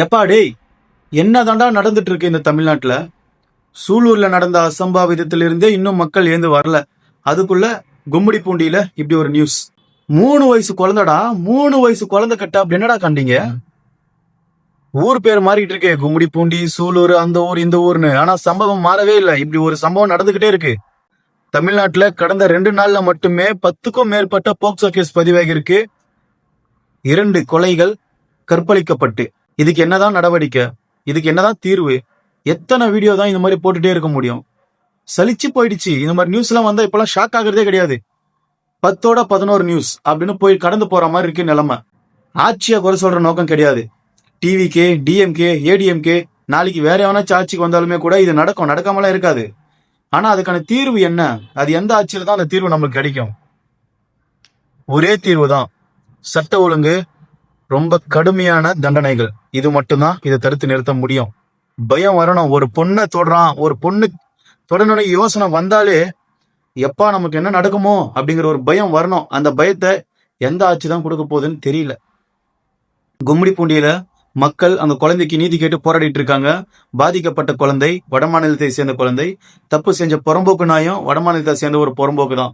எப்பா டேய், என்னதாண்டா நடந்துட்டு இருக்கு இந்த தமிழ்நாட்டுல? சூலூர்ல நடந்த அசம்பாவிதத்திலிருந்தே இன்னும் மக்கள் ஏந்து வரல. அதுக்குள்ள கும்மிடி பூண்டியில இப்படி ஒரு நியூஸ். 3 வயசு குழந்தைடா, 3 வயசு குழந்தை கட்ட அப்படி என்னடா கண்டீங்க? ஊர் பேர் மாறிட்டு இருக்கே, கும்மிடி பூண்டி, சூலூர், அந்த ஊர் இந்த ஊர்னு. ஆனா சம்பவம் மாறவே இல்லை. இப்படி ஒரு சம்பவம் நடந்துகிட்டே இருக்கு. தமிழ்நாட்டுல கடந்த 2 நாள்ல மட்டுமே 10க்கும் மேற்பட்ட போக்சோ கேஸ் பதிவாகி இருக்கு. 2 கொலைகள் கற்பழிக்கப்பட்டு. இதுக்கு என்னதான் நடவடிக்கை? இதுக்கு என்னதான் தீர்வு? எத்தனை வீடியோ தான் இந்த மாதிரி போட்டுட்டே இருக்க முடியும்? சலிச்சு போயிடுச்சு. இந்த மாதிரி நியூஸ் எல்லாம் வந்தா இப்பெல்லாம் ஷாக் ஆகுறதே கிடையாது. 10ஓட 11 நியூஸ் அப்படின்னு போய் கடந்து போற மாதிரி இருக்கு நிலைமை. ஆட்சியை குறை சொல்ற நோக்கம் கிடையாது. டிவிகே, டிஎம்கே, ஏடிஎம்கே நாளைக்கு வேற எவனாச்சும் ஆட்சிக்கு வந்தாலுமே கூட இது நடக்கும், நடக்காமலாம் இருக்காது. ஆனா அதுக்கான தீர்வு என்ன? அது எந்த ஆட்சியில தான் அந்த தீர்வு நம்மளுக்கு கிடைக்கும்? ஒரே தீர்வு தான், சட்ட ஒழுங்கு, ரொம்ப கடுமையான தண்டனைகள். இது மட்டும்தான் இதை தடுத்து நிறுத்த முடியும். பயம் வரணும். ஒரு பொண்ணை தொடுறான், ஒரு பொண்ணு தொடர்ந்து யோசனை வந்தாலே எப்பா நமக்கு என்ன நடக்குமோ அப்படிங்கிற ஒரு பயம் வரணும். அந்த பயத்தை எந்த ஆட்சி தான் கொடுக்க போகுதுன்னு தெரியல. கும்மிடி பூண்டியில மக்கள் அந்த குழந்தைக்கு நீதி கேட்டு போராடிட்டு இருக்காங்க. பாதிக்கப்பட்ட குழந்தை வடமாநிலத்தை சேர்ந்த குழந்தை. தப்பு செஞ்ச புறம்போக்கு நாயும் வடமாநிலத்தை சேர்ந்த ஒரு புறம்போக்கு தான்.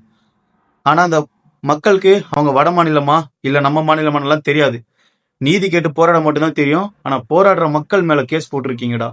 ஆனா அந்த மக்களுக்கு அவங்க வட மாநிலமா இல்ல நம்ம மாநிலமானலாம் தெரியாது. நீதி கேட்டு போராட மட்டும்தான் தெரியும். ஆனா போராடுற மக்கள் மேல கேஸ் போட்டிருக்கீங்கடா.